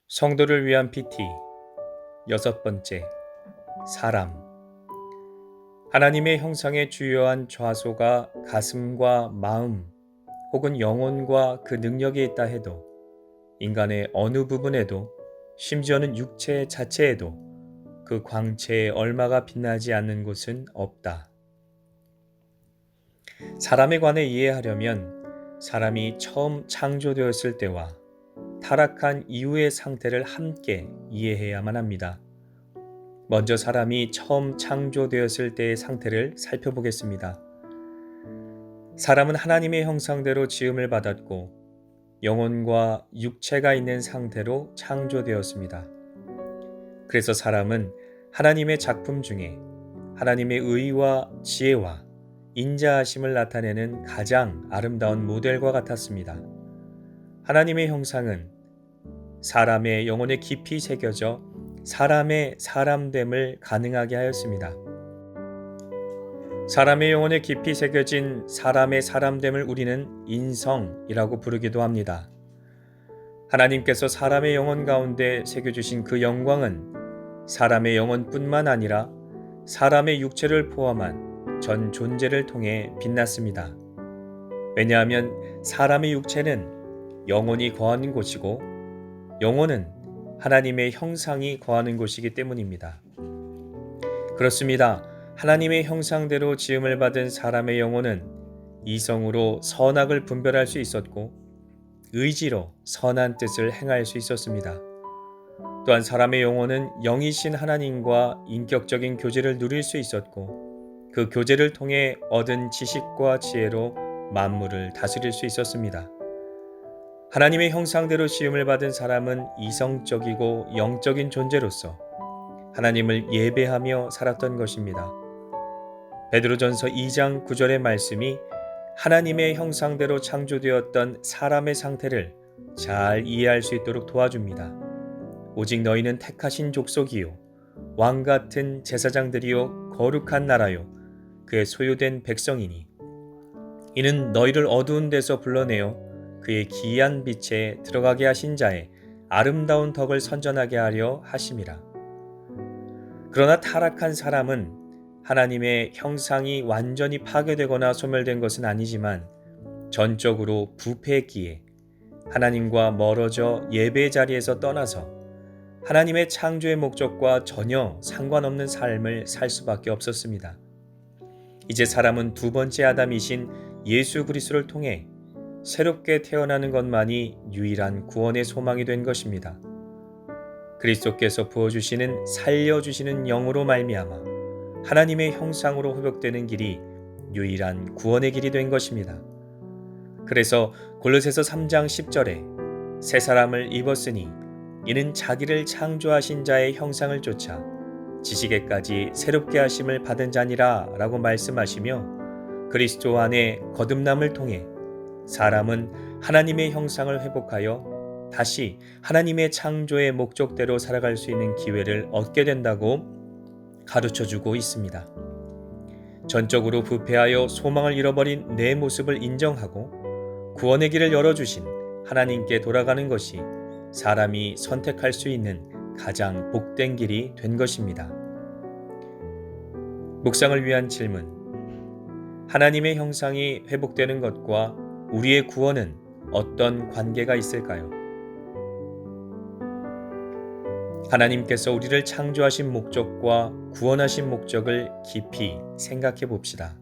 성도를 위한 PT 여섯 번째, 사람. 하나님의 형상의 주요한 좌소가 가슴과 마음 혹은 영혼과 그 능력에 있다 해도 인간의 어느 부분에도 심지어는 육체 자체에도 그 광채의 얼마가 빛나지 않는 곳은 없다. 사람에 관해 이해하려면 사람이 처음 창조되었을 때와 타락한 이후의 상태를 함께 이해해야만 합니다. 먼저 사람이 처음 창조되었을 때의 상태를 살펴보겠습니다. 사람은 하나님의 형상대로 지음을 받았고 영혼과 육체가 있는 상태로 창조되었습니다. 그래서 사람은 하나님의 작품 중에 하나님의 의와 지혜와 인자하심을 나타내는 가장 아름다운 모델과 같았습니다. 하나님의 형상은 사람의 영혼에 깊이 새겨져 사람의 사람됨을 가능하게 하였습니다. 사람의 영혼에 깊이 새겨진 사람의 사람됨을 우리는 인성이라고 부르기도 합니다. 하나님께서 사람의 영혼 가운데 새겨주신 그 영광은 사람의 영혼뿐만 아니라 사람의 육체를 포함한 전 존재를 통해 빛났습니다. 왜냐하면 사람의 육체는 영혼이 거하는 곳이고 영혼은 하나님의 형상이 거하는 곳이기 때문입니다. 그렇습니다. 하나님의 형상대로 지음을 받은 사람의 영혼은 이성으로 선악을 분별할 수 있었고 의지로 선한 뜻을 행할 수 있었습니다. 또한 사람의 영혼은 영이신 하나님과 인격적인 교제를 누릴 수 있었고 그 교제를 통해 얻은 지식과 지혜로 만물을 다스릴 수 있었습니다. 하나님의 형상대로 지음을 받은 사람은 이성적이고 영적인 존재로서 하나님을 예배하며 살았던 것입니다. 베드로전서 2장 9절의 말씀이 하나님의 형상대로 창조되었던 사람의 상태를 잘 이해할 수 있도록 도와줍니다. 오직 너희는 택하신 족속이요 왕같은 제사장들이요 거룩한 나라요 그의 소유된 백성이니 이는 너희를 어두운 데서 불러내어 그의 기이한 빛에 들어가게 하신 자의 아름다운 덕을 선전하게 하려 하심이라. 그러나 타락한 사람은 하나님의 형상이 완전히 파괴되거나 소멸된 것은 아니지만 전적으로 부패했기에 하나님과 멀어져 예배 자리에서 떠나서 하나님의 창조의 목적과 전혀 상관없는 삶을 살 수밖에 없었습니다. 이제 사람은 두 번째 아담이신 예수 그리스도를 통해 새롭게 태어나는 것만이 유일한 구원의 소망이 된 것입니다. 그리스도께서 부어주시는 살려주시는 영으로 말미암아 하나님의 형상으로 회복되는 길이 유일한 구원의 길이 된 것입니다. 그래서 골로새서 3장 10절에 새 사람을 입었으니 이는 자기를 창조하신 자의 형상을 쫓아 지식에까지 새롭게 하심을 받은 자니라 라고 말씀하시며 그리스도 안에 거듭남을 통해 사람은 하나님의 형상을 회복하여 다시 하나님의 창조의 목적대로 살아갈 수 있는 기회를 얻게 된다고 가르쳐주고 있습니다. 전적으로 부패하여 소망을 잃어버린 내 모습을 인정하고 구원의 길을 열어주신 하나님께 돌아가는 것이 사람이 선택할 수 있는 가장 복된 길이 된 것입니다. 묵상을 위한 질문. 하나님의 형상이 회복되는 것과 우리의 구원은 어떤 관계가 있을까요? 하나님께서 우리를 창조하신 목적과 구원하신 목적을 깊이 생각해 봅시다.